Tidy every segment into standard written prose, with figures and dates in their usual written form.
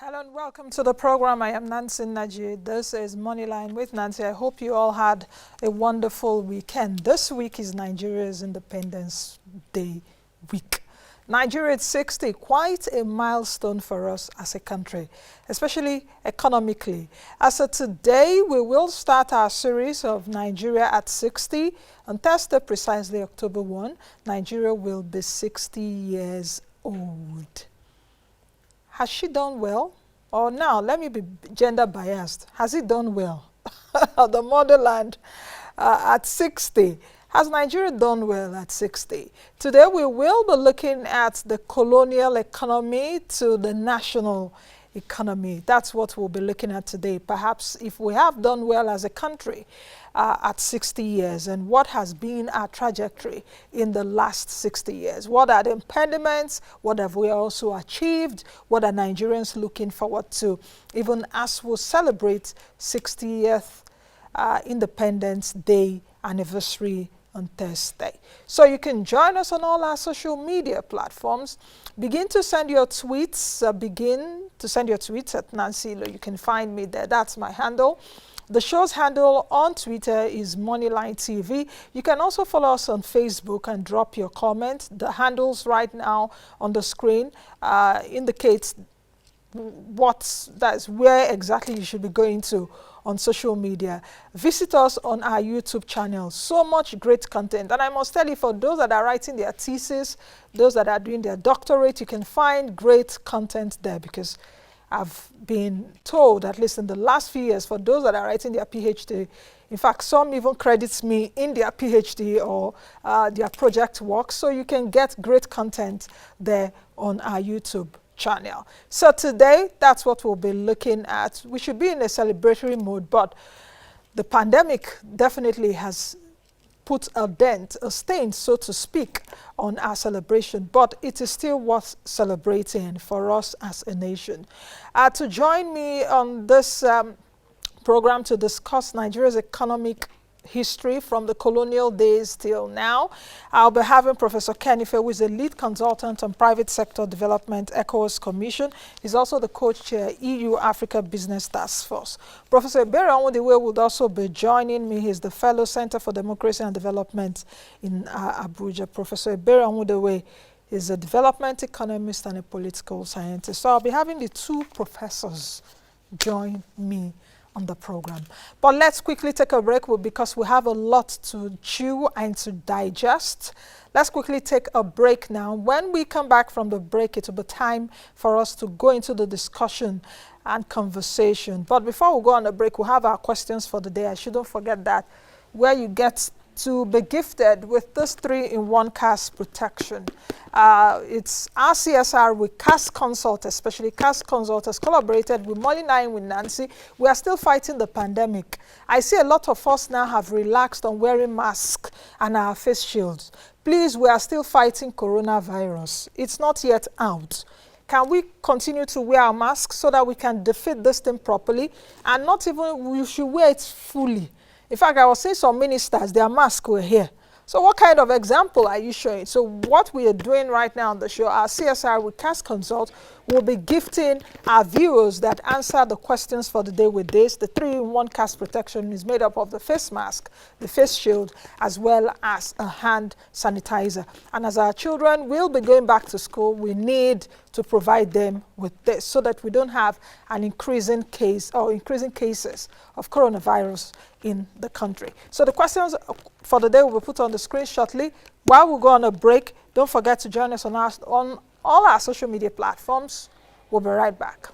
Hello and welcome to the program. I am Nnaji. This is Moneyline with Nancy. I hope you all had a wonderful weekend. This week is Nigeria's Independence Day week. Nigeria is 60, quite a milestone for us as a country, especially economically. As of today, we will start our series of Nigeria at 60. On Thursday, precisely October 1, Nigeria will be 60 years old. Has she done well? Or now, let me be gender biased. Has it done well? The motherland at 60. Has Nigeria done well at 60? Today we will be looking at the colonial economy to the national economy. That's what we'll be looking at today. Perhaps if we have done well as a country at 60 years, and what has been our trajectory in the last 60 years. What are the impediments? What have we also achieved? What are Nigerians looking forward to, even as we celebrate 60th Independence Day anniversary on Thursday. So you can join us on all our social media platforms. Begin to send your tweets. At Nancy Lo. You can find me there. That's my handle. The show's handle on Twitter is Moneyline TV. You can also follow us on Facebook and drop your comment. The handles right now on the screen indicates that's where exactly you should be going to on social media. Visit us on our YouTube channel. So much great content. And I must tell you, for those that are writing their thesis, those that are doing their doctorate, you can find great content there, because I've been told, at least in the last few years, for those that are writing their PhD, in fact, some even credits me in their PhD or their project work. So you can get great content there on our YouTube channel. So today, that's what we'll be looking at. We should be in a celebratory mood, but the pandemic definitely has put a dent, a stain, so to speak, on our celebration, but it is still worth celebrating for us as a nation. To join me on this program to discuss Nigeria's economic history from the colonial days till now, I'll be having Professor Kennife, who is a lead consultant on private sector development, ECOWAS Commission. He's also the co-chair, EU Africa Business Task Force. Professor Onwudiwe would also be joining me. He's the fellow Center for Democracy and Development in Abuja. Professor Onwudiwe is a development economist and a political scientist. So I'll be having the two professors join me on the program. But let's quickly take a break because we have a lot to chew and to digest. Let's quickly take a break now. When we come back from the break, it will be time for us to go into the discussion and conversation. But before we go on the break, we have our questions for the day. I shouldn't forget that, where you get to be gifted with this 3-in-1 CAS protection. It's our CSR with CAS Consult, especially CAS Consult has collaborated with Moneyline with Nancy. We are still fighting the pandemic. I see a lot of us now have relaxed on wearing masks and our face shields. Please, we are still fighting coronavirus. It's not yet out. Can we continue to wear our masks so that we can defeat this thing properly? And not even, we should wear it fully. In fact, I was seeing some ministers, their masks were here. So what kind of example are you showing? So what we are doing right now on the show, our CSR with CAS Consult, will be gifting our viewers that answer the questions for the day with this. The 3-in-1 CAS protection is made up of the face mask, the face shield, as well as a hand sanitizer. And as our children will be going back to school, we need to provide them with this so that we don't have an increasing cases of coronavirus in the country. So the questions for the day will be put on the screen shortly. While we go on a break, don't forget to join us on all our social media platforms. We'll be right back.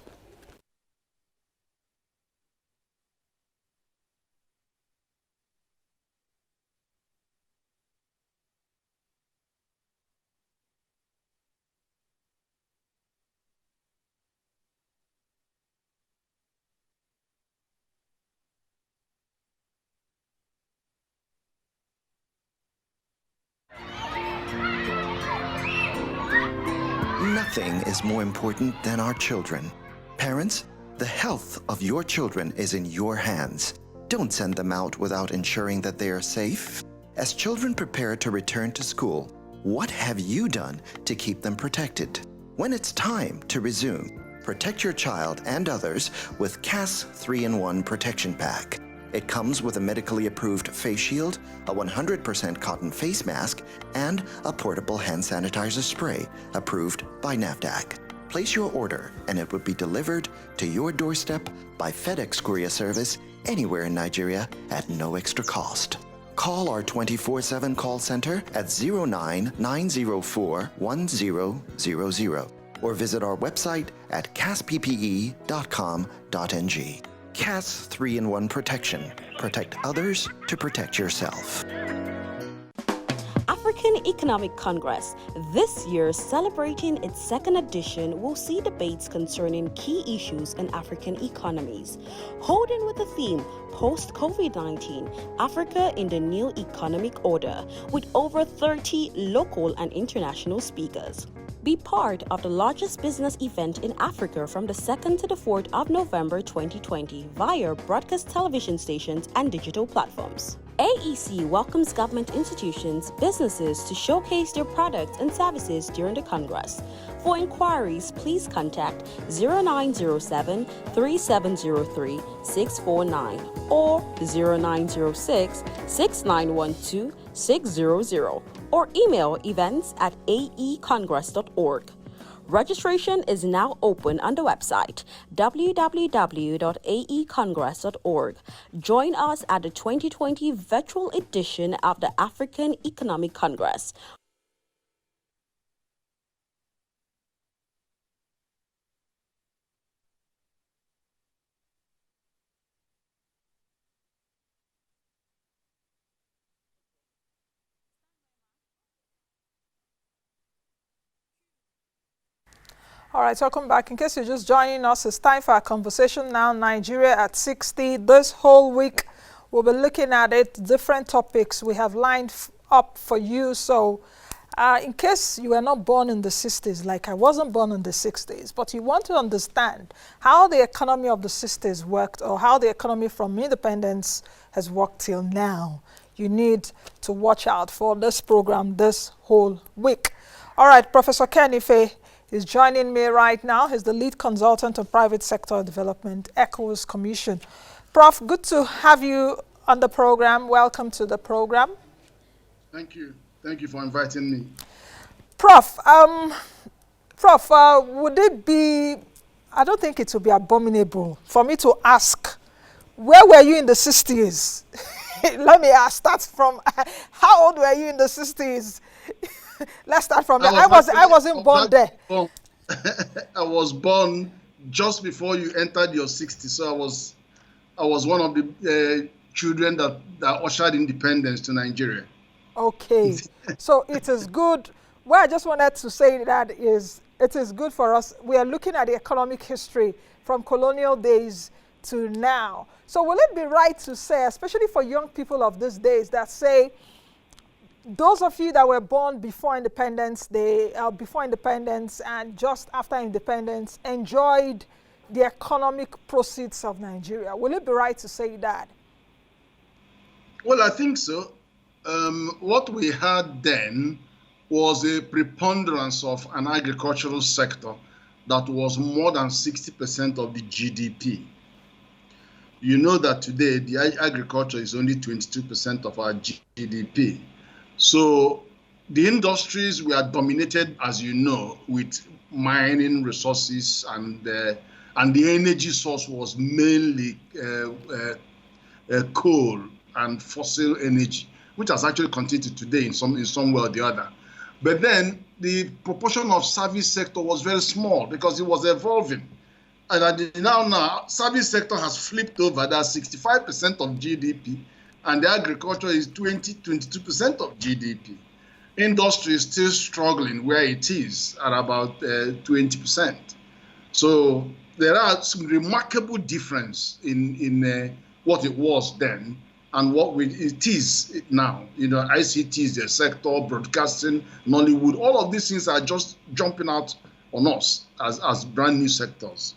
Nothing is more important than our children. Parents, the health of your children is in your hands. Don't send them out without ensuring that they are safe. As children prepare to return to school, what have you done to keep them protected? When it's time to resume, Protect your child and others with CAS 3-in-1 Protection Pack. It comes with a medically approved face shield, a 100% cotton face mask, and a portable hand sanitizer spray approved by NAFDAC. Place your order and it will be delivered to your doorstep by FedEx courier service anywhere in Nigeria at no extra cost. Call our 24/7 call center at 09-904-1000 or visit our website at casppe.com.ng. CAS 3-in-1 Protection. Protect others to protect yourself. African Economic Congress, this year celebrating its second edition, will see debates concerning key issues in African economies, holding with the theme Post-COVID-19, Africa in the New Economic Order, with over 30 local and international speakers. Be part of the largest business event in Africa from the 2nd to the 4th of November 2020 via broadcast television stations and digital platforms. AEC welcomes government institutions, businesses to showcase their products and services during the Congress. For inquiries, please contact 0907-3703-649 or 0906-6912-600 or email events@aecongress.org. Registration is now open on the website www.aecongress.org. Join us at the 2020 virtual edition of the African Economic Congress. All right, welcome back. In case you're just joining us, it's time for our conversation now. Nigeria at 60. This whole week, we'll be looking at it, different topics we have lined up for you. So in case you were not born in the 60s, like I wasn't born in the 60s, but you want to understand how the economy of the 60s worked or how the economy from independence has worked till now, you need to watch out for this program this whole week. All right, Professor Kenife is joining me right now. He's the lead consultant on private sector development, ECOWAS Commission. Prof, good to have you on the program. Welcome to the program. Thank you. Thank you for inviting me. Prof, would it be, I don't think it would be abominable for me to ask, where were you in the 60s? Let me ask, start from, how old were you in the 60s? Let's start from there. I wasn't born there. I was born just before you entered your 60s. So I was one of the children that ushered independence to Nigeria. Okay. So it is good. Well, I just wanted to say that is it is good for us. We are looking at the economic history from colonial days to now. So will it be right to say, especially for young people of these days, that say, those of you that were born before independence, before independence and just after independence enjoyed the economic proceeds of Nigeria? Will it be right to say that? Well, I think so. What we had then was a preponderance of an agricultural sector that was more than 60% of the GDP. You know that today the agriculture is only 22% of our GDP. So the industries were dominated, as you know, with mining resources, and the energy source was mainly coal and fossil energy, which has actually continued today in some way or the other. But then the proportion of service sector was very small because it was evolving. And now service sector has flipped over. That's 65% of GDP. And the agriculture is 22% of GDP. Industry is still struggling where it is at about 20%. So there are some remarkable difference in what it was then and what it is now. You know, ICT is a sector, broadcasting, Nollywood, all of these things are just jumping out on us as brand new sectors.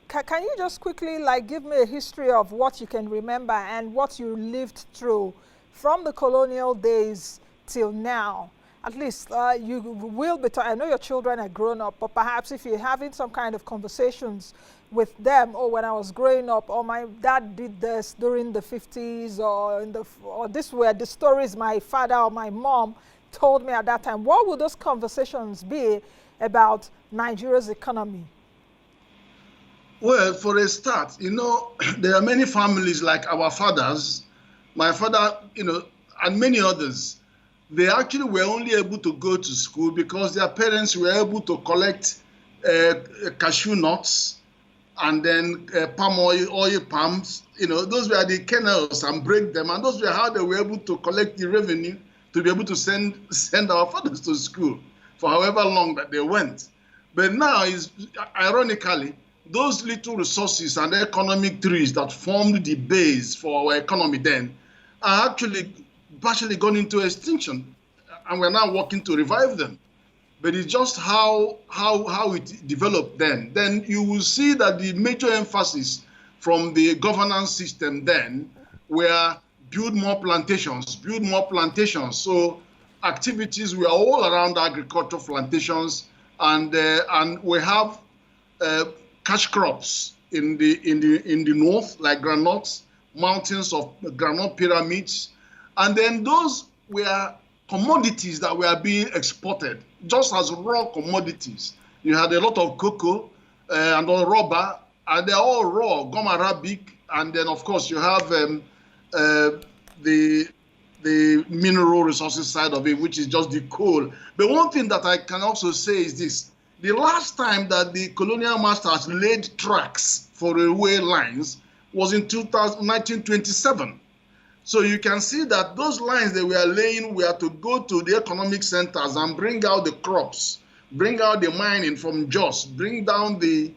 Can you just quickly give me a history of what you can remember and what you lived through from the colonial days till now? at least you will be, I know your children are grown up, but perhaps if you're having some kind of conversations with them, or when I was growing up, or my dad did this during the 50s, or this were the stories my father or my mom told me at that time, what would those conversations be about Nigeria's economy? Well, for a start, you know, there are many families like our fathers, my father, you know, and many others. They actually were only able to go to school because their parents were able to collect cashew nuts and then palm oil palms. You know, those were the kernels, and break them. And those were how they were able to collect the revenue to be able to send our fathers to school for however long that they went. But now, ironically, those little resources and economic trees that formed the base for our economy then are actually partially gone into extinction, and we're now working to revive them. But it's just how it developed then. Then you will see that the major emphasis from the governance system then were build more plantations. So activities were all around agricultural plantations, and we have cash crops in the north, like groundnuts, mountains of groundnut pyramids. And then those were commodities that were being exported, just as raw commodities. You had a lot of cocoa and all rubber, and they're all raw, gum arabic, and then of course you have the mineral resources side of it, which is just the coal. But one thing that I can also say is this: the last time that the colonial masters laid tracks for railway lines was in 1927. So you can see that those lines they were laying were to go to the economic centers and bring out the crops, bring out the mining from Jos, bring down the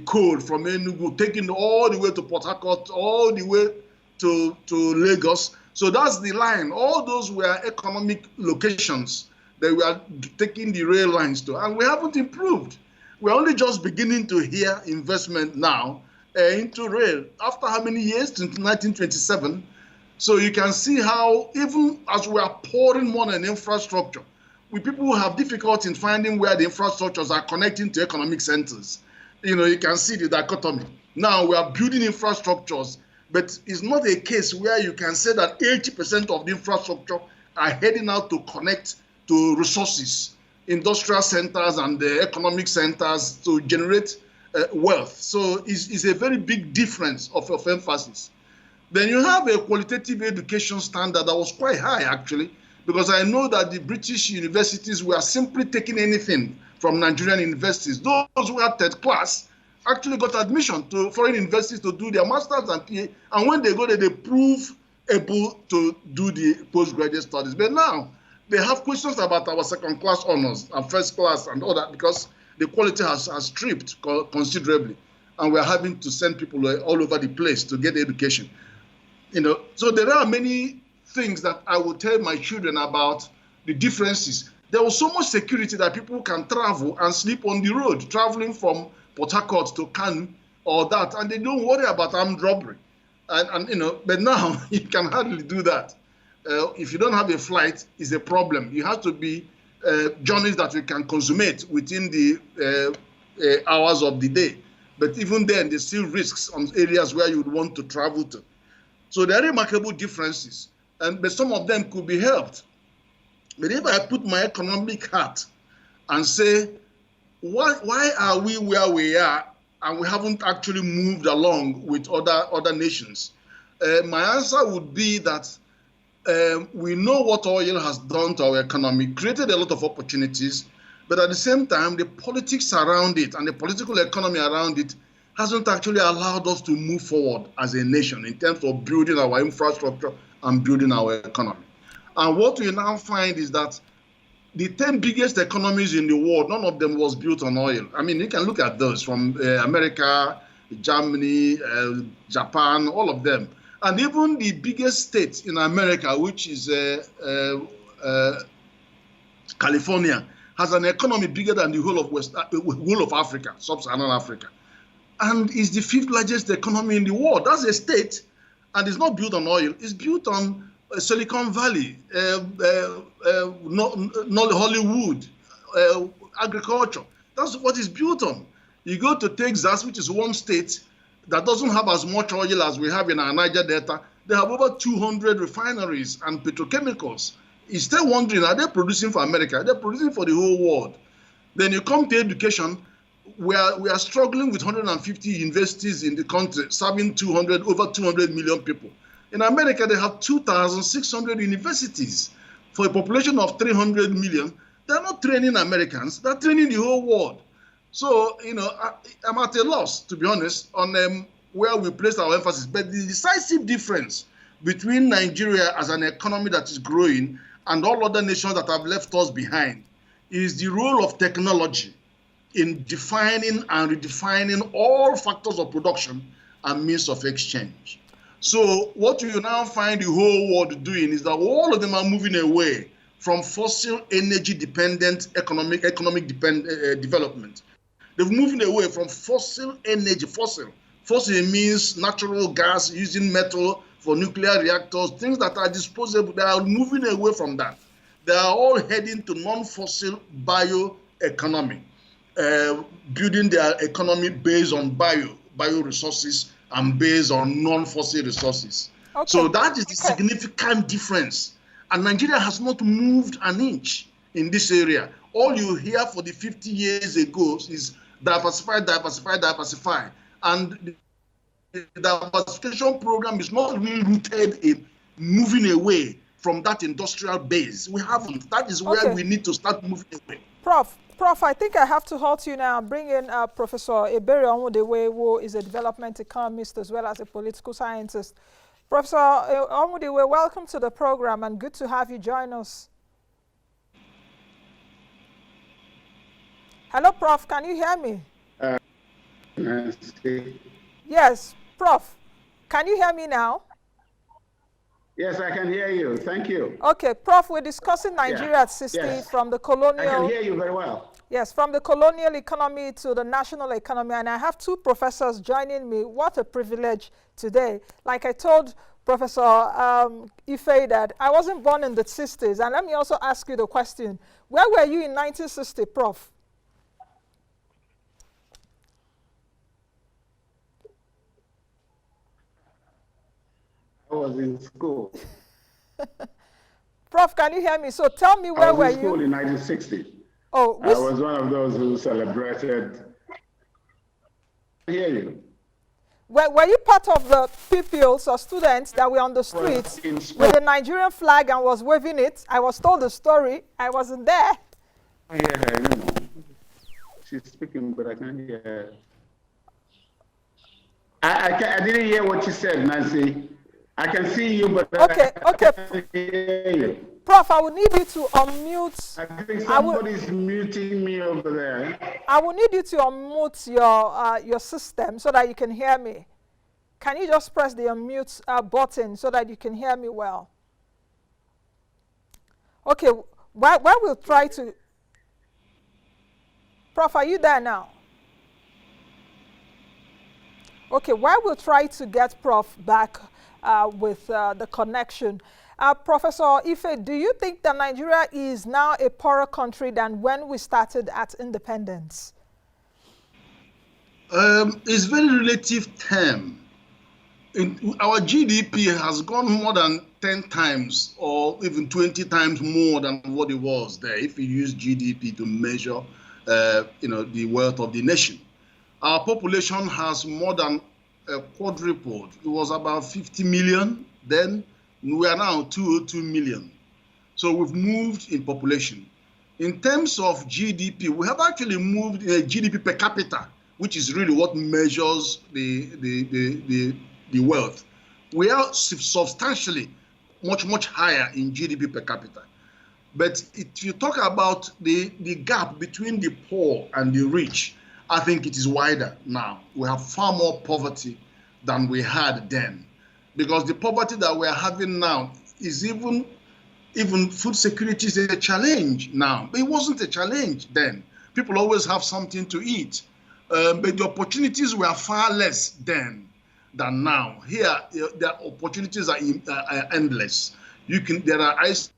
coal from Enugu, taking all the way to Port Harcourt, all the way to Lagos. So that's the line. All those were economic locations that we are taking the rail lines to, and we haven't improved. We're only just beginning to hear investment now into rail. After how many years? Since 1927. So you can see how even as we are pouring money in infrastructure, people who have difficulty in finding where the infrastructures are connecting to economic centers. You know, you can see the dichotomy. Now we are building infrastructures, but it's not a case where you can say that 80% of the infrastructure are heading out to connect to resources, industrial centers and the economic centers to generate wealth. So it's a very big difference of emphasis. Then you have a qualitative education standard that was quite high, actually, because I know that the British universities were simply taking anything from Nigerian universities. Those who had third class actually got admission to foreign universities to do their masters and PhD, and when they go there, they prove able to do the postgraduate studies. But now they have questions about our second class honors and first class and all that, because the quality has stripped considerably, and we're having to send people all over the place to get education. You know, so there are many things that I will tell my children about the differences. There was so much security that people can travel and sleep on the road, traveling from Port Harcourt to Kanu or that, and they don't worry about armed robbery. And you know, but now you can hardly do that. If you don't have a flight, it's a problem. You have to be journeys that you can consummate within the hours of the day. But even then, there's still risks on areas where you would want to travel to. So there are remarkable differences, but some of them could be helped. But if I put my economic hat and say, why are we where we are and we haven't actually moved along with other nations? My answer would be that we know what oil has done to our economy, created a lot of opportunities, but at the same time, the politics around it and the political economy around it hasn't actually allowed us to move forward as a nation in terms of building our infrastructure and building our economy. And what we now find is that the 10 biggest economies in the world, none of them was built on oil. I mean, you can look at those from America, Germany, Japan, all of them. And even the biggest state in America, which is California, has an economy bigger than the whole of Africa, sub-Saharan Africa. And is the 5th largest economy in the world. That's a state, and it's not built on oil. It's built on Silicon Valley, not Hollywood, agriculture. That's what it's built on. You go to Texas, which is one state that doesn't have as much oil as we have in our Niger Delta. They have over 200 refineries and petrochemicals. You're still wondering, are they producing for America? They're producing for the whole world. Then you come to education, we are struggling with 150 universities in the country, serving over 200 million people. In America, they have 2,600 universities for a population of 300 million. They're not training Americans, they're training the whole world. So, I'm at a loss, to be honest, on where we place our emphasis. But the decisive difference between Nigeria as an economy that is growing and all other nations that have left us behind is the role of technology in defining and redefining all factors of production and means of exchange. So what you now find the whole world doing is that all of them are moving away from fossil energy dependent economic development. They're moving away from fossil energy. Fossil means natural gas using metal for nuclear reactors, things that are disposable. They are moving away from that. They are all heading to non-fossil bioeconomy, building their economy based on bioresources and based on non-fossil resources. Okay. So that is the significant difference. And Nigeria has not moved an inch in this area. All you hear for the 50 years ago is diversify, diversify, diversify. And the diversification program is not really rooted in moving away from that industrial base. We haven't. That is where we need to start moving away. Prof, I think I have to halt you now and bring in Professor Onwudiwe, who is a development economist as well as a political scientist. Professor Onwudiwe, welcome to the program and good to have you join us. Hello, Prof, can you hear me? Yes, Prof, can you hear me now? Yes, I can hear you. Thank you. Okay, Prof, we're discussing Nigeria at 60 from the colonial... I can hear you very well. Yes, from the colonial economy to the national economy. And I have two professors joining me. What a privilege today. Like I told Professor Ife that I wasn't born in the 60s. And let me also ask you the question. Where were you in 1960, Prof? I was in school. Prof, can you hear me? So tell me, where were you? I was in school in 1960. Oh, I was one of those who celebrated. I hear you. Were you part of the pupils or students that were on the streets with the Nigerian flag and was waving it? I was told the story. I wasn't there. I hear her. No. She's speaking, but I can't hear her. I didn't hear what you said, Nancy. I can see you, but okay. I can't hear you. Prof, I will need you to unmute. I think somebody's muting me over there. I will need you to unmute your system so that you can hear me. Can you just press the unmute button so that you can hear me well? Okay, while we'll try to... Prof, are you there now? Okay, while we'll try to get Prof back with the connection. Professor Ife, do you think that Nigeria is now a poorer country than when we started at independence? It's very relative term. Our GDP has gone more than 10 times or even 20 times more than what it was there if you use GDP to measure the wealth of the nation. Our population has more than quadrupled. It was about 50 million then. We are now 202 million. So we've moved in population. In terms of GDP, we have actually moved GDP per capita, which is really what measures the wealth. We are substantially much higher in GDP per capita. But if you talk about the gap between the poor and the rich, I think it is wider now. We have far more poverty than we had then. Because the poverty that we are having now is even food security is a challenge now. But it wasn't a challenge then. People always have something to eat. But the opportunities were far less then than now. Here, the opportunities are endless. There are ICT,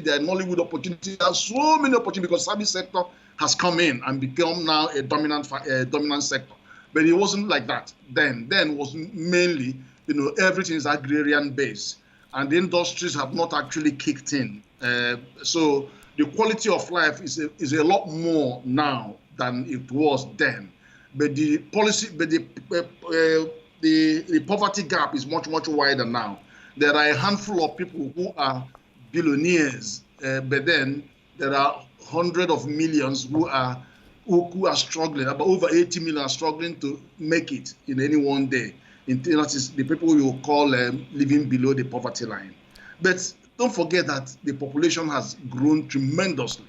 there are Nollywood opportunities, there are so many opportunities because service sector has come in and become now a dominant sector. But it wasn't like that then. Then was mainly, everything is agrarian based, and the industries have not actually kicked in. So the quality of life is a lot more now than it was then. But the policy, but the poverty gap is much wider now. There are a handful of people who are billionaires, but then there are hundreds of millions who are struggling. About over 80 million are struggling to make it in any one day. That is the people you call living below the poverty line. But don't forget that the population has grown tremendously.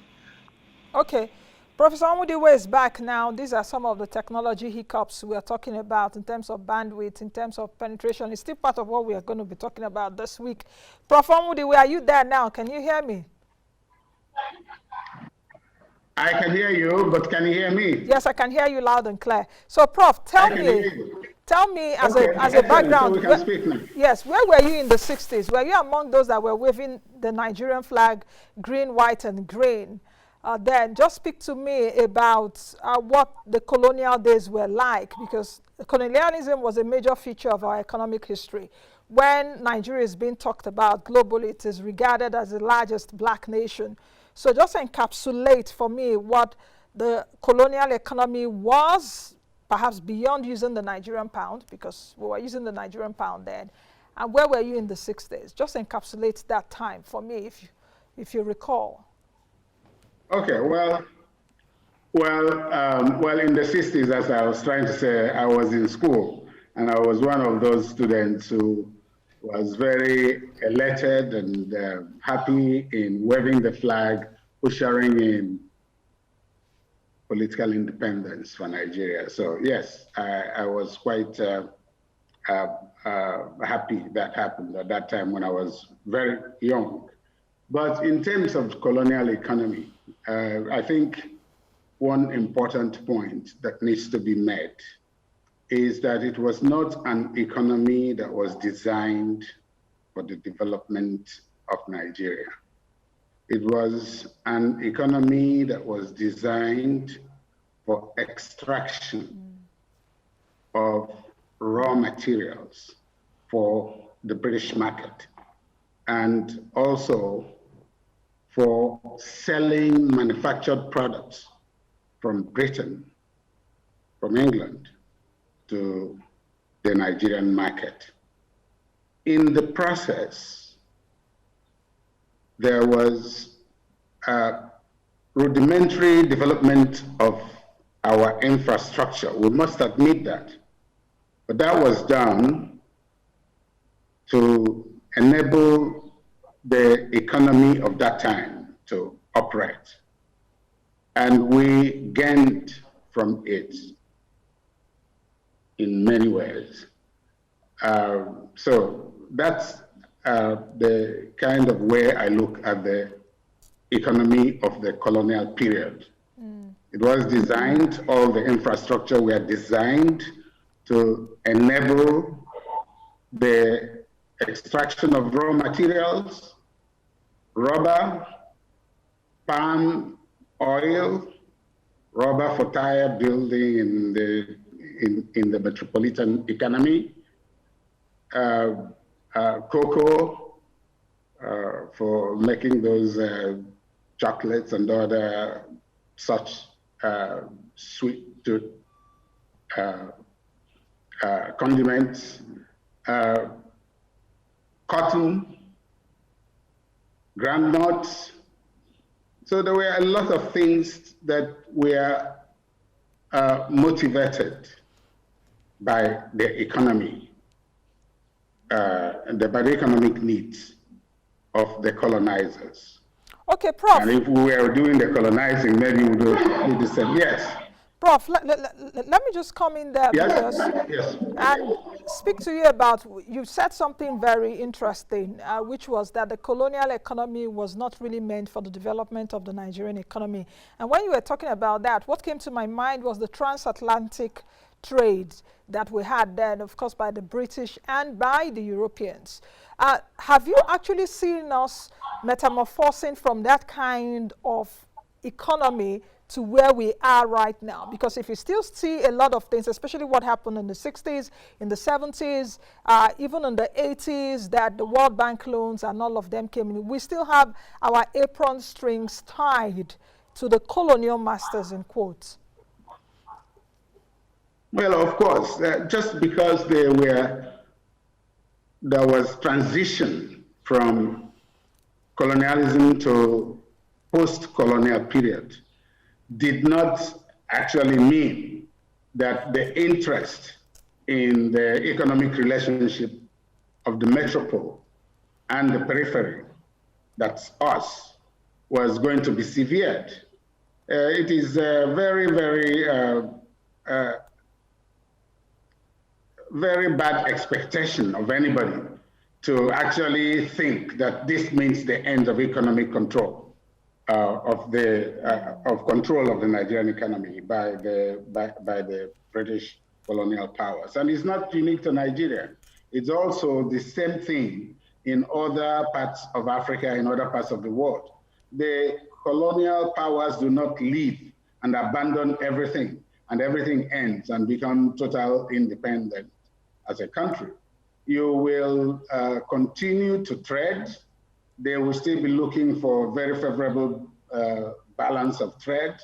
Okay. Professor Onwudiwe is back now. These are some of the technology hiccups we are talking about in terms of bandwidth, in terms of penetration. It's still part of what we are going to be talking about this week. Prof. Onwudiwe, are you there now? Can you hear me? I can hear you, but can you hear me? Yes, I can hear you loud and clear. So, Prof, tell me as a background. So we can speak now. Yes, where were you in the 60s? Were you among those that were waving the Nigerian flag, green, white, and green? Then just speak to me about what the colonial days were like, because colonialism was a major feature of our economic history. When Nigeria is being talked about globally, it is regarded as the largest black nation. So just encapsulate for me what the colonial economy was, perhaps beyond using the Nigerian pound, because we were using the Nigerian pound then. And where were you in the 60s? Just encapsulate that time for me, if you recall. Okay, well, in the 60s, as I was trying to say, I was in school, and I was one of those students who was very elated and happy in waving the flag, ushering in political independence for Nigeria. So yes, I was quite happy that happened at that time when I was very young. But in terms of colonial economy, I think one important point that needs to be made is that it was not an economy that was designed for the development of Nigeria. It was an economy that was designed for extraction of raw materials for the British market, and also for selling manufactured products from Britain, from England, to the Nigerian market. In the process, there was a rudimentary development of our infrastructure. We must admit that. But that was done to enable the economy of that time to operate. And we gained from it in many ways. So that's the kind of way I look at the economy of the colonial period. It was designed, all the infrastructure were designed to enable the extraction of raw materials, rubber, palm oil, rubber for tire building in the metropolitan economy, cocoa for making those chocolates and other such sweet condiments, cotton, groundnuts. So there were a lot of things that were motivated by the economy, by the economic needs of the colonizers. Okay, Prof. And if we were doing the colonizing, maybe we would have said yes. Prof, let me just come in there, yes, because yes. and speak to you about, you said something very interesting, which was that the colonial economy was not really meant for the development of the Nigerian economy. And when you were talking about that, what came to my mind was the transatlantic trade that we had then, of course, by the British and by the Europeans. Have you actually seen us metamorphosing from that kind of economy to where we are right now? Because if you still see a lot of things, especially what happened in the 60s, in the 70s, even in the 80s, that the World Bank loans and all of them came in, we still have our apron strings tied to the colonial masters, in quotes. Well, of course, just because there was transition from colonialism to post-colonial period did not actually mean that the interest in the economic relationship of the metropole and the periphery, that's us, was going to be severed. It is very, very bad expectation of anybody to actually think that this means the end of economic control of control of the Nigerian economy by the British colonial powers. And it's not unique to Nigeria. It's also the same thing in other parts of Africa, in other parts of the world. The colonial powers do not leave and abandon everything, and everything ends and become total independent as a country. You will continue to trade. They will still be looking for very favorable balance of trade.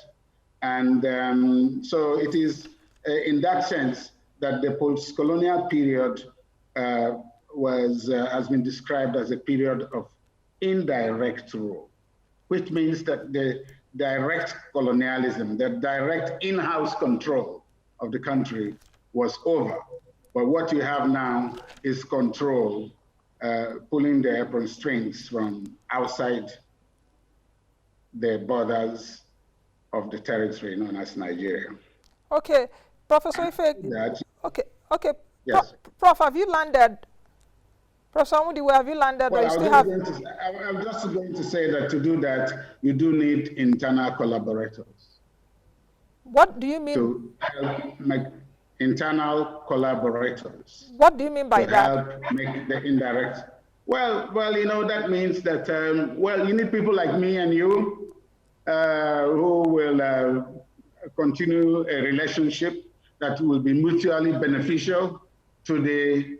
And so it is in that sense that the post-colonial period has been described as a period of indirect rule, which means that the direct colonialism, the direct in-house control of the country was over. But what you have now is control, pulling the apron strings from outside the borders of the territory known as Nigeria. Okay, Professor Ife. Okay. Yes. Prof, have you landed? Professor Onwudiwe, have you landed? Well, or you still have... I'm just going to say that to do that, you do need internal collaborators. What do you mean? To help make internal collaborators. What do you mean by that? Help make the indirect. Well, that means that, you need people like me and you who will continue a relationship that will be mutually beneficial to the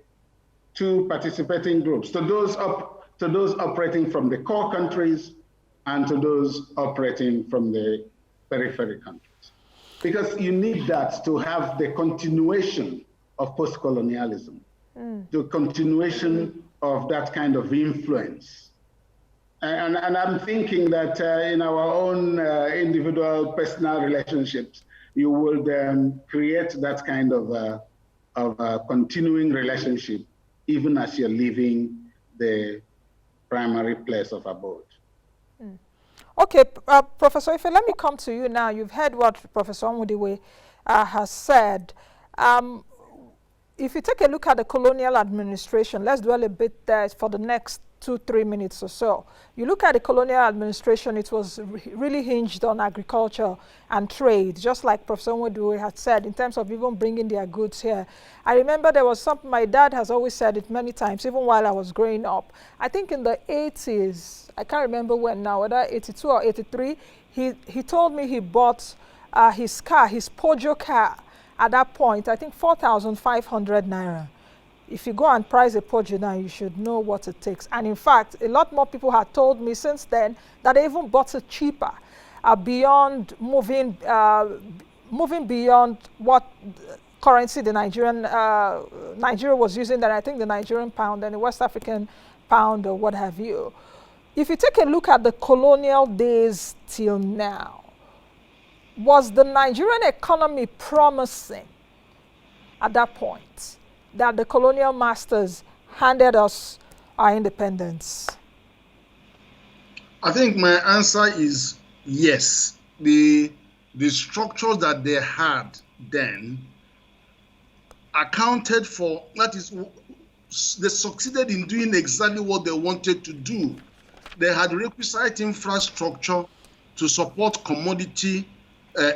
two participating groups, to those operating from the core countries and to those operating from the periphery countries. Because you need that to have the continuation of post-colonialism, the continuation of that kind of influence. And I'm thinking that in our own individual personal relationships, you will create that kind of continuing relationship even as you're leaving the primary place of abode. Okay, Professor Ife, let me come to you now. You've heard what Professor Onwudiwe has said. If you take a look at the colonial administration, let's dwell a bit there for the next 2-3 minutes or so. You look at the colonial administration, it was really hinged on agriculture and trade, just like Professor Onwudiwe had said, in terms of even bringing their goods here. I remember there was something, my dad has always said it many times, even while I was growing up. I think in the 80s, I can't remember when now, whether 82 or 83, he told me he bought his car, his Peugeot car, at that point, I think 4,500 naira. If you go and price a Peugeot now, you should know what it takes. And in fact, a lot more people have told me since then that they even bought it cheaper, beyond moving beyond what currency the Nigeria was using, that I think the Nigerian pound and the West African pound or what have you. If you take a look at the colonial days till now, was the Nigerian economy promising at that point that the colonial masters handed us our independence? I think my answer is yes. The structures that they had then accounted for, that is, they succeeded in doing exactly what they wanted to do. They had requisite infrastructure to support commodity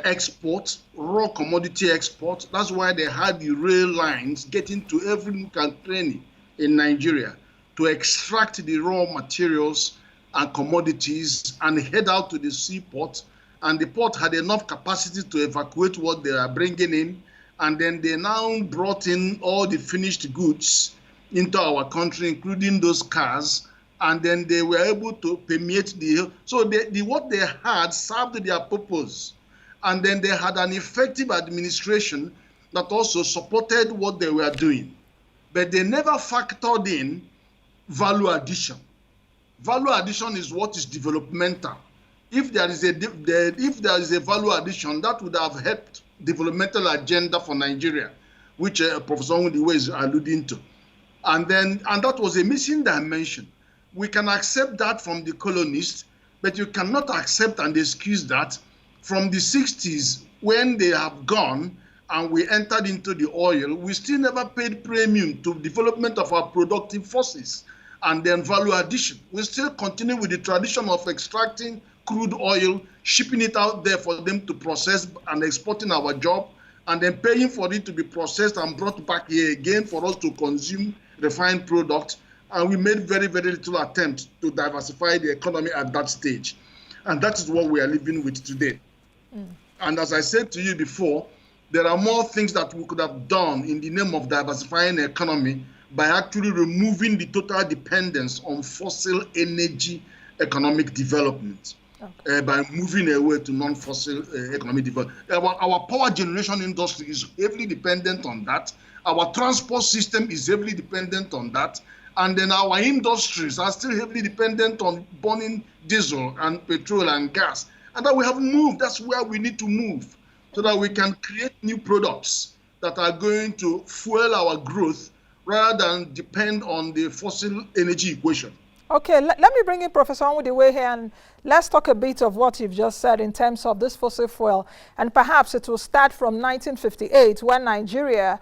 export, raw commodity export. That's why they had the rail lines getting to every nook and cranny in Nigeria. to extract the raw materials and commodities and head out to the seaport. And the port had enough capacity to evacuate what they are bringing in. And then they now brought in all the finished goods into our country, including those cars. And then they were able to permeate so what they had served their purpose. And then they had an effective administration that also supported what they were doing. But they never factored in value addition. Value addition is what is developmental. If there is a value addition, that would have helped developmental agenda for Nigeria, which Professor Onwudiwe is alluding to. And that was a missing dimension. We can accept that from the colonists, but you cannot accept and excuse that from the 60s when they have gone and we entered into the oil. We still never paid premium to development of our productive forces and then value addition. We still continue with the tradition of extracting crude oil, shipping it out there for them to process and exporting our job, and then paying for it to be processed and brought back here again for us to consume refined products. And we made very, very little attempt to diversify the economy at that stage. And that is what we are living with today. And as I said to you before, there are more things that we could have done in the name of diversifying the economy by actually removing the total dependence on fossil energy economic development. Okay. By moving away to non-fossil economic development. Our power generation industry is heavily dependent on that. Our transport system is heavily dependent on that. And then our industries are still heavily dependent on burning diesel and petrol and gas. And that we have moved, that's where we need to move, so that we can create new products that are going to fuel our growth rather than depend on the fossil energy equation. Okay, let me bring in Professor Onwudiwe here, and let's talk a bit of what you've just said in terms of this fossil fuel. And perhaps it will start from 1958 when Nigeria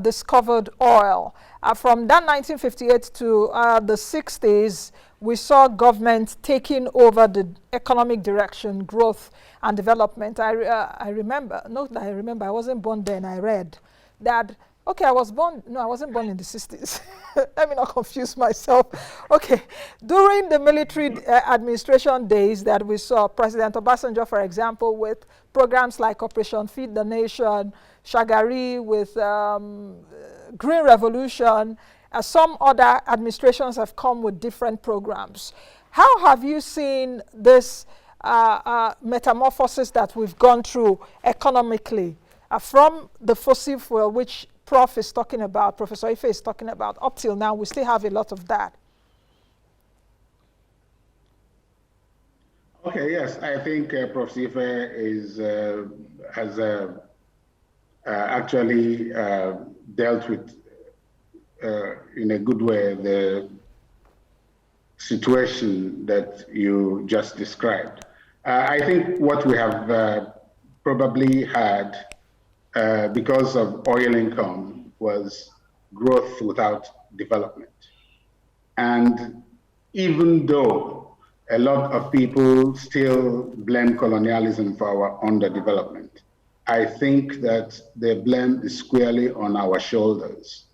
discovered oil. From that 1958 to the 60s, we saw government taking over the economic direction, growth and development. I remember, not that I remember, I wasn't born then, I read that. Okay, I wasn't born in the 60s. Let me not confuse myself. Okay, during the military administration days that we saw, President Obasanjo, for example, with programs like Operation Feed the Nation, Shagari with Green Revolution, some other administrations have come with different programs. How have you seen this metamorphosis that we've gone through economically from the fossil fuel, which Prof is talking about, Professor Ife is talking about, up till now? We still have a lot of that. Okay, yes, I think Prof Ife has actually dealt with, in a good way, the situation that you just described. I think what we have probably had because of oil income was growth without development. And even though a lot of people still blame colonialism for our underdevelopment, I think that the blame is squarely on our shoulders.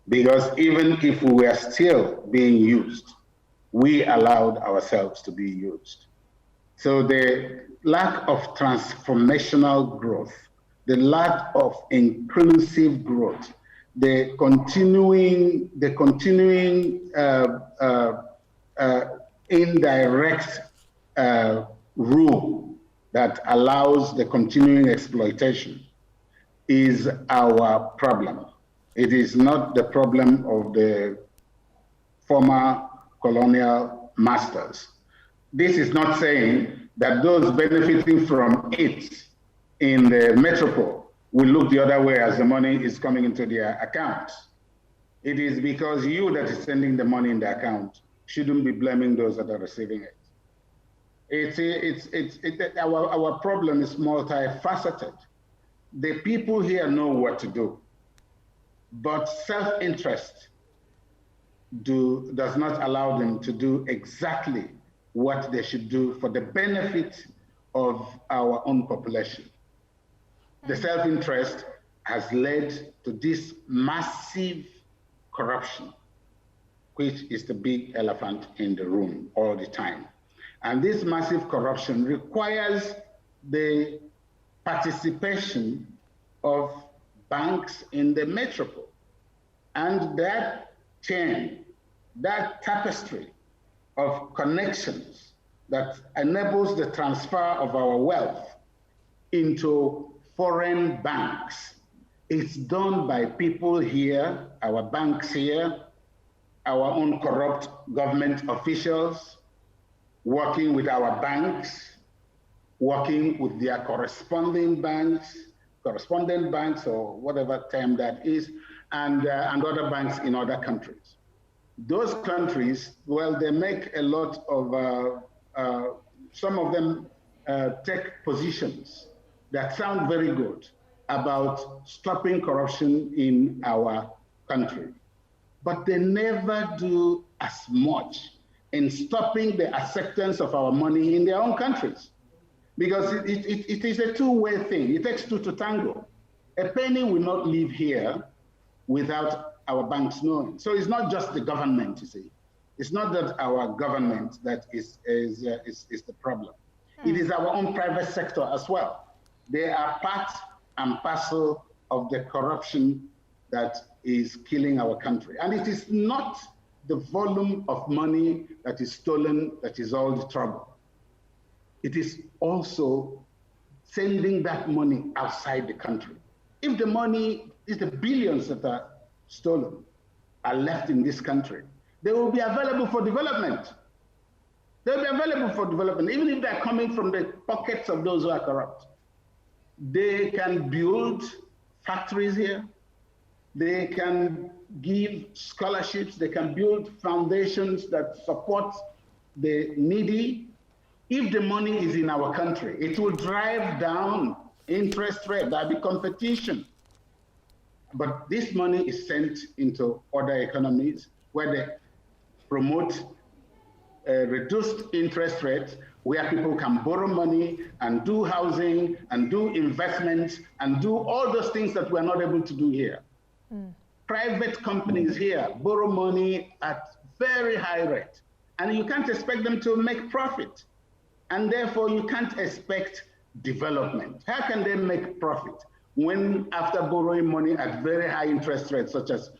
Because even if we were still being used, we allowed ourselves to be used. So the lack of transformational growth, the lack of inclusive growth, the continuing indirect rule that allows the continuing exploitation is our problem. It is not the problem of the former colonial masters. This is not saying that those benefiting from it in the metropole will look the other way as the money is coming into their accounts. It is because you that is sending the money in the account shouldn't be blaming those that are receiving it. Our problem is multifaceted. The people here know what to do, but self-interest does not allow them to do exactly what they should do for the benefit of our own population. The self-interest has led to this massive corruption which is the big elephant in the room all the time. And this massive corruption requires the participation of banks in the metropole. And that chain, that tapestry of connections that enables the transfer of our wealth into foreign banks, it's done by people here, our banks here, our own corrupt government officials, working with our banks, working with their correspondent banks, or whatever term that is, and other banks in other countries. Those countries, well, they make a lot of, some of them take positions that sound very good about stopping corruption in our country. But they never do as much in stopping the acceptance of our money in their own countries. Because it is a two-way thing. It takes two to tango. A penny will not leave here without our banks knowing. So it's not just the government, you see. It's not that our government that is the problem. It is our own private sector as well. They are part and parcel of the corruption that is killing our country. And it is not the volume of money that is stolen that is all the trouble. It is also sending that money outside the country. If the money is the billions that are stolen are left in this country, they will be available for development. They'll be available for development, even if they're coming from the pockets of those who are corrupt. They can build factories here. They can give scholarships. They can build foundations that support the needy. If the money is in our country, it will drive down interest rate. There'll be competition. But this money is sent into other economies where they promote reduced interest rates, where people can borrow money and do housing and do investments and do all those things that we're not able to do here. Private companies here borrow money at very high rate, and you can't expect them to make profit. And therefore, you can't expect development. How can they make profit when after borrowing money at very high interest rates, such as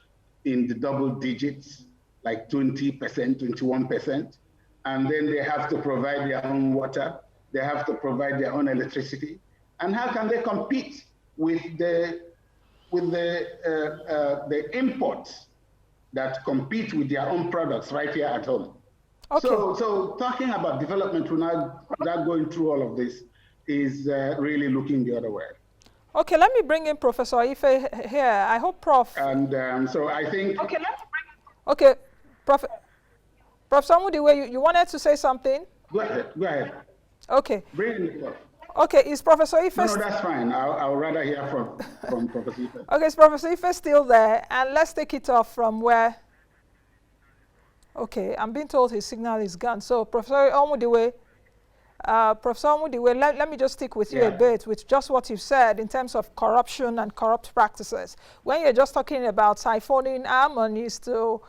in the double digits, like 20%, 21%, and then they have to provide their own water, they have to provide their own electricity, and how can they compete with the imports that compete with their own products right here at home? Okay. So talking about development without going through all of this is really looking the other way. Okay, let me bring in Professor Ife here. I hope Prof. And so I think. Okay, okay, Professor Onwudiwe, you wanted to say something? Go ahead. Okay. Bring in the Prof. Okay, is Professor Ife? No, that's fine. I'll rather hear from Professor Ife. Okay, is Professor Ife still there? And let's take it off from where. Okay, I'm being told his signal is gone. So, Professor Onwudiwe, let me just stick with you a bit with just what you've said in terms of corruption and corrupt practices. When you're just talking about siphoning our monies to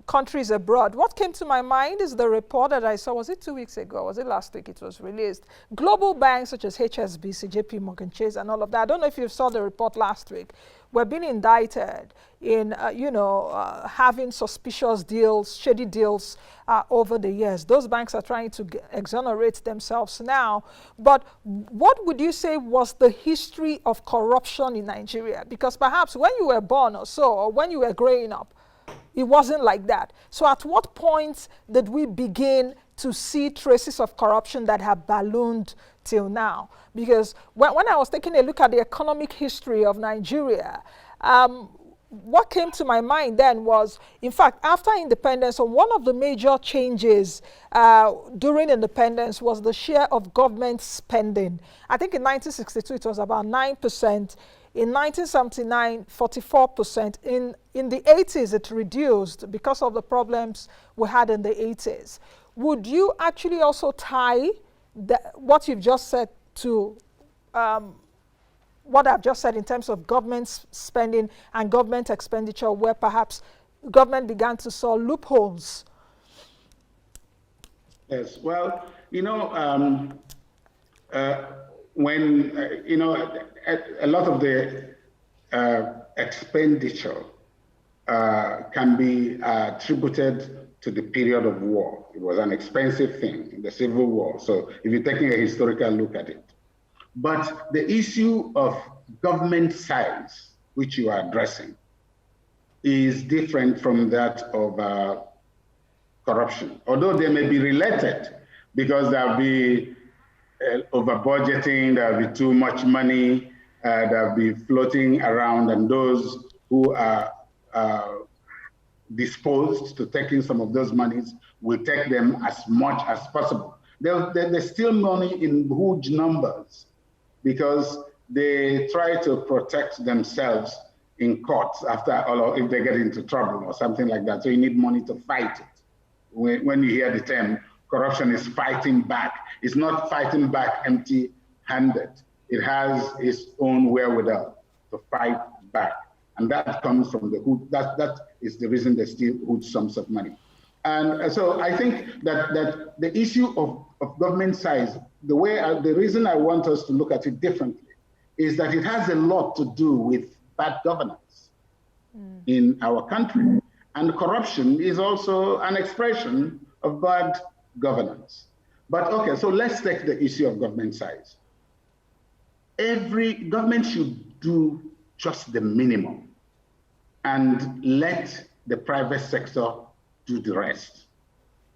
countries abroad, what came to my mind is the report that I saw, was it 2 weeks ago, was it last week it was released? Global banks such as HSBC, JP Morgan Chase and all of that, I don't know if you saw the report last week, were being indicted in, having suspicious deals, shady deals over the years. Those banks are trying to exonerate themselves now. But what would you say was the history of corruption in Nigeria? Because perhaps when you were born or so, or when you were growing up, it wasn't like that. So at what point did we begin to see traces of corruption that have ballooned till now? Because when I was taking a look at the economic history of Nigeria, what came to my mind then was, in fact, after independence, one of the major changes during independence was the share of government spending. I think in 1962 it was about 9%. In 1979, 44%. In the 80s, it reduced because of the problems we had in the 80s. Would you actually also tie what you've just said to what I've just said in terms of government spending and government expenditure, where perhaps government began to saw loopholes. Yes, well, when, a lot of the expenditure can be attributed to the period of war. It was an expensive thing, the Civil War. So if you're taking a historical look at it. But the issue of government size, which you are addressing, is different from that of corruption, although they may be related, because there'll be over budgeting, there'll be too much money, there'll be floating around, and those who are disposed to taking some of those monies will take them as much as possible. There's still money in huge numbers because they try to protect themselves in courts after all, or if they get into trouble or something like that. So you need money to fight it. When you hear the term corruption is fighting back, it's not fighting back empty-handed. It has its own wherewithal to fight back. And that comes from the hood. That is the reason they steal huge sums of money. And so I think that the issue of government size, the reason I want us to look at it differently is that it has a lot to do with bad governance in our country. And corruption is also an expression of bad governance. But okay, so let's take the issue of government size. Every government should do just the minimum and let the private sector do the rest.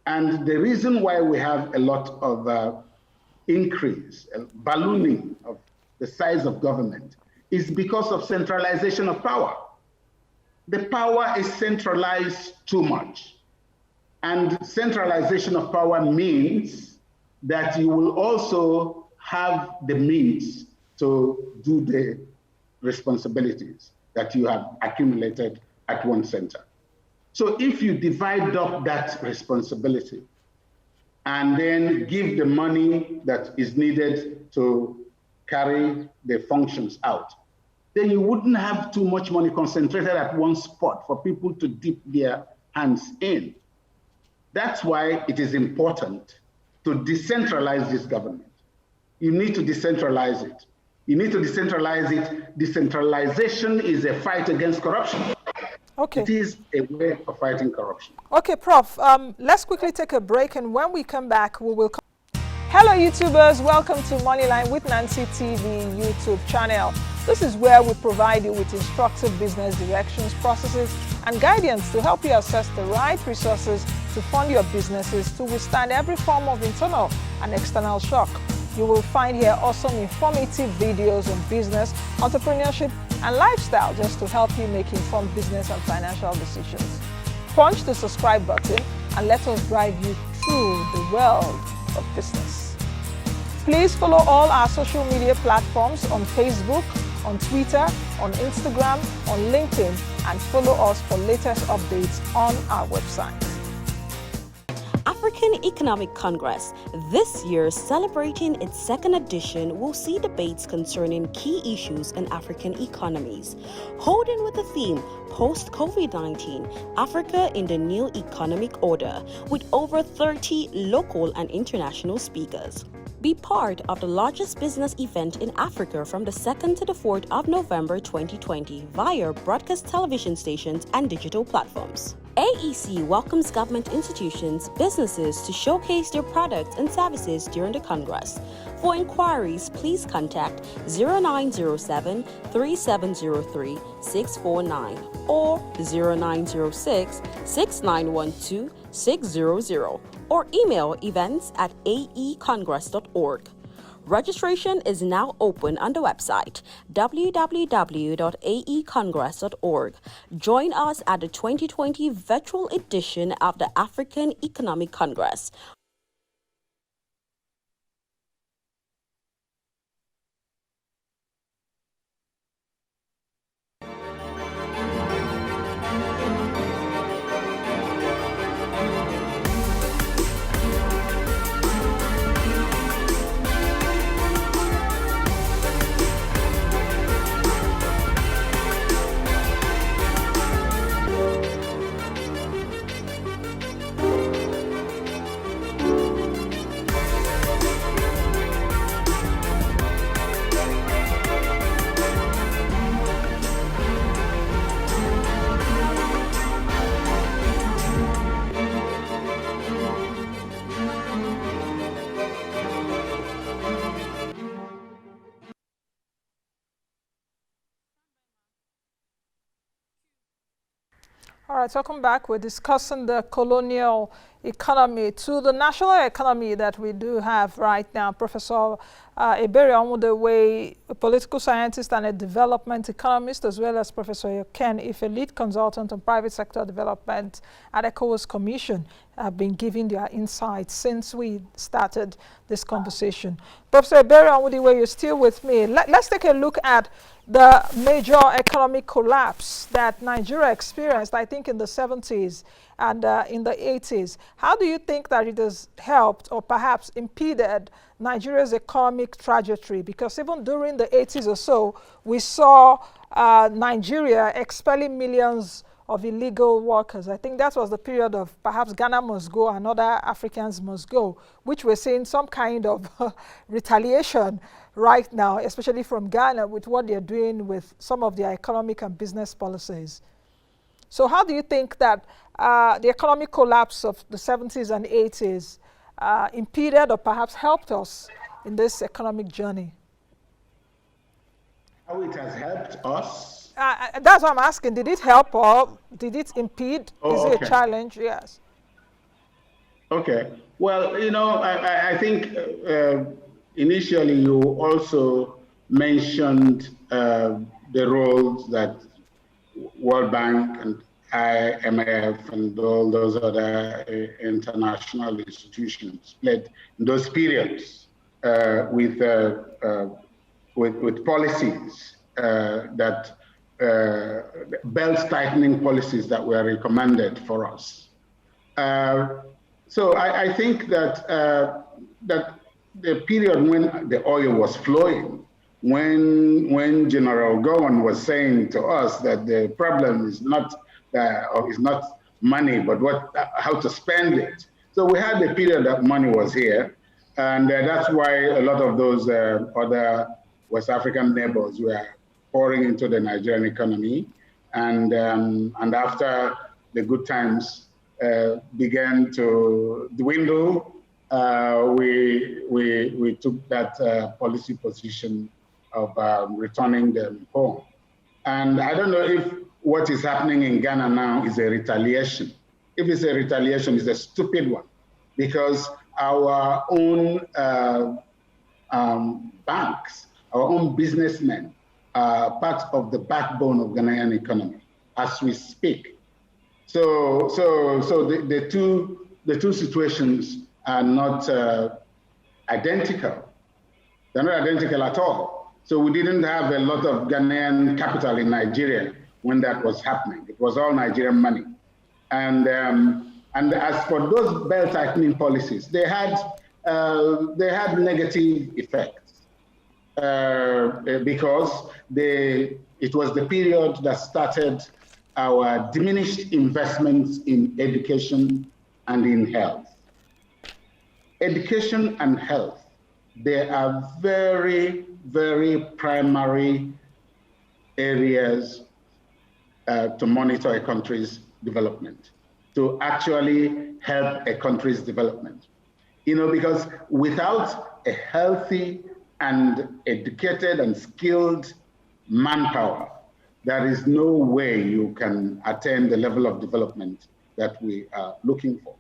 And the reason why we have a lot of increase, ballooning of the size of government is because of centralization of power. The power is centralized too much. And centralization of power means that you will also have the means to do the responsibilities that you have accumulated at one center. So if you divide up that responsibility and then give the money that is needed to carry the functions out, then you wouldn't have too much money concentrated at one spot for people to dip their hands in. That's why it is important to decentralize this government. You need to decentralize it. You need to decentralize it. Decentralization is a fight against corruption. Okay. It is a way of fighting corruption. Okay, Prof, let's quickly take a break, and when we come back, we will come. Hello, YouTubers. Welcome to Moneyline with Nancy TV YouTube channel. This is where we provide you with instructive business directions, processes, and guidance to help you assess the right resources to fund your businesses to withstand every form of internal and external shock. You will find here awesome informative videos on business, entrepreneurship, and lifestyle just to help you make informed business and financial decisions. Punch the subscribe button and let us drive you through the world of business. Please follow all our social media platforms on Facebook, on Twitter, on Instagram, on LinkedIn, and follow us for latest updates on our website. African Economic Congress, this year celebrating its second edition, will see debates concerning key issues in African economies. Holding with the theme Post-COVID-19, Africa in the New Economic Order, with over 30 local and international speakers. Be part of the largest business event in Africa from the 2nd to the 4th of November 2020 via broadcast television stations and digital platforms. AEC welcomes government institutions, businesses to showcase their products and services during the Congress. For inquiries, please contact 0907 3703 649 or 0906 6912 600 or email events@aecongress.org. Registration is now open on the website www.aecongress.org. Join us at the 2020 virtual edition of the African Economic Congress. All right, welcome back. We're discussing the colonial economy to the national economy that we do have right now. Professor Ebere Onwudiwe, a political scientist and a development economist, as well as Professor Ken Ife, lead consultant on private sector development at ECOWAS Commission, have been giving their insights since we started this conversation. Professor Ebere Onwudiwe, you're still with me. Let's take a look at the major economic collapse that Nigeria experienced, I think, in the 70s and in the 80s. How do you think that it has helped or perhaps impeded Nigeria's economic trajectory? Because even during the 80s or so, we saw Nigeria expelling millions of illegal workers. I think that was the period of perhaps Ghana must go and other Africans must go, which we're seeing some kind of retaliation right now, especially from Ghana with what they're doing with some of their economic and business policies. So how do you think that the economic collapse of the 70s and 80s impeded or perhaps helped us in this economic journey? How it has helped us? That's what I'm asking. Did it help or did it impede? Oh, Is it a challenge? Yes. Okay. Well, you know, I think initially you also mentioned the roles that World Bank and IMF and all those other international institutions played in those periods with policies that belt tightening policies that were recommended for us. So I think that that the period when the oil was flowing, when General Gowan was saying to us that the problem is not money, but how to spend it. So we had a period that money was here, and that's why a lot of those other West African neighbors were pouring into the Nigerian economy, and after the good times began to dwindle, we took that policy position of returning them home. And I don't know if what is happening in Ghana now is a retaliation. If it's a retaliation, it's a stupid one, because our own banks, our own businessmen, part of the backbone of Ghanaian economy as we speak. So the two situations are not identical. They're not identical at all. So we didn't have a lot of Ghanaian capital in Nigeria when that was happening. It was all Nigerian money. And as for those belt tightening policies, they had negative effects. Because it was the period that started our diminished investments in education and in health. Education and health, they are very, very primary areas to monitor a country's development, to actually help a country's development. You know, because without a healthy and educated and skilled manpower, there is no way you can attain the level of development that we are looking for.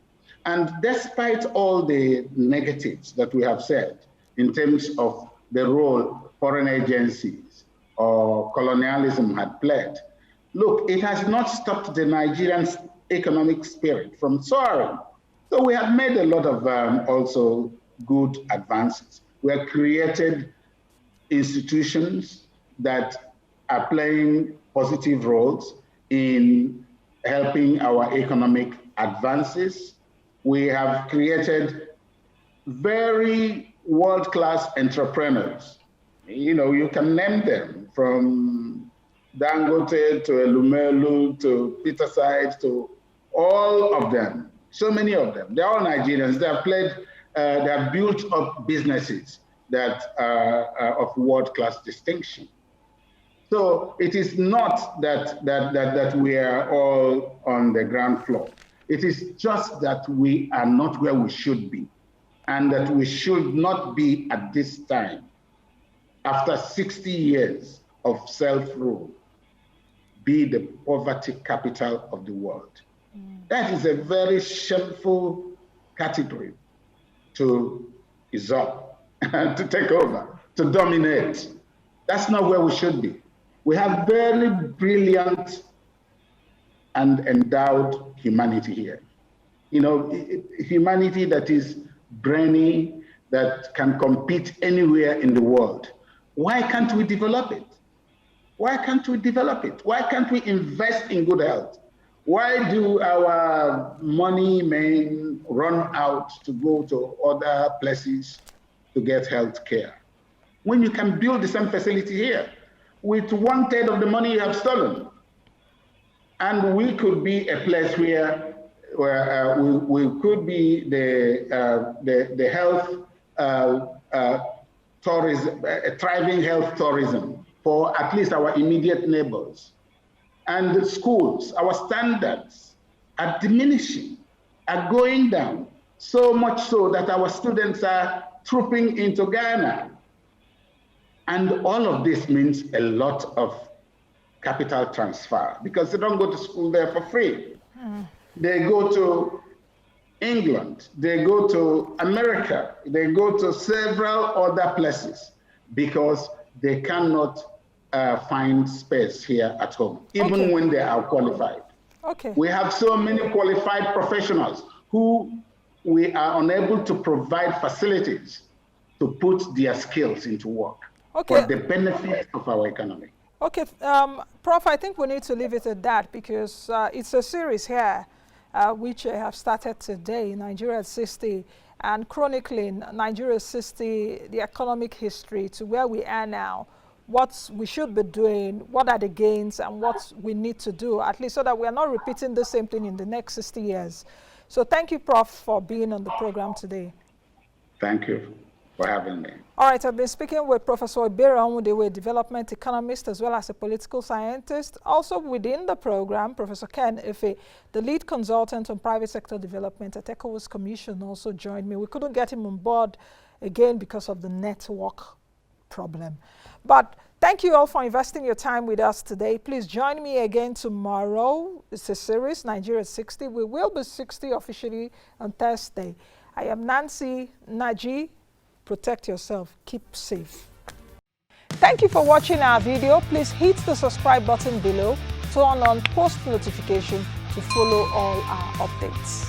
And despite all the negatives that we have said in terms of the role foreign agencies or colonialism had played, look, it has not stopped the Nigerian economic spirit from soaring. So we have made a lot of also good advances. We have created institutions that are playing positive roles in helping our economic advances. We have created very world-class entrepreneurs. You know, you can name them from Dangote to Elumelu to Peterside to all of them, so many of them. They're all Nigerians. They have built up businesses that are of world-class distinction. So it is not that we are all on the ground floor. It is just that we are not where we should be, and that we should not be at this time, after 60 years of self-rule, be the poverty capital of the world. That is a very shameful category to usurp, to take over, to dominate. That's not where we should be. We have very brilliant and endowed humanity here. You know, humanity that is brainy, that can compete anywhere in the world. Why can't we develop it? Why can't we develop it? Why can't we invest in good health? Why do our money men run out to go to other places to get health care when you can build the same facility here with 1/3 of the money you have stolen? And we could be a place where we could be the health tourism, a thriving health tourism for at least our immediate neighbors. And the schools, our standards are diminishing, are going down, so much so that our students are trooping into Ghana. And all of this means a lot of capital transfer because they don't go to school there for free. They go to England, they go to America, they go to several other places because they cannot find space here at home, even when they are qualified. We have so many qualified professionals who we are unable to provide facilities to put their skills into work for the benefit of our economy. Prof, I think we need to leave it at that because it's a series here which I have started today, Nigeria at 60, and chronicling Nigeria 60, the economic history to where we are now, what we should be doing, what are the gains, and what we need to do, at least so that we are not repeating the same thing in the next 60 years. So thank you, Prof, for being on the program today. Thank you for having me. All right, I've been speaking with Professor Onwudiwe, a development economist as well as a political scientist. Also within the program, Professor Ken Efe, the lead consultant on private sector development at ECOWAS Commission, also joined me. We couldn't get him on board again because of the network problem. But thank you all for investing your time with us today. Please join me again tomorrow. It's a series, Nigeria 60. We will be 60 officially on Thursday. I am Nnaji. Protect yourself. Keep safe. Thank you for watching our video. Please hit the subscribe button below. Turn on post notification to follow all our updates.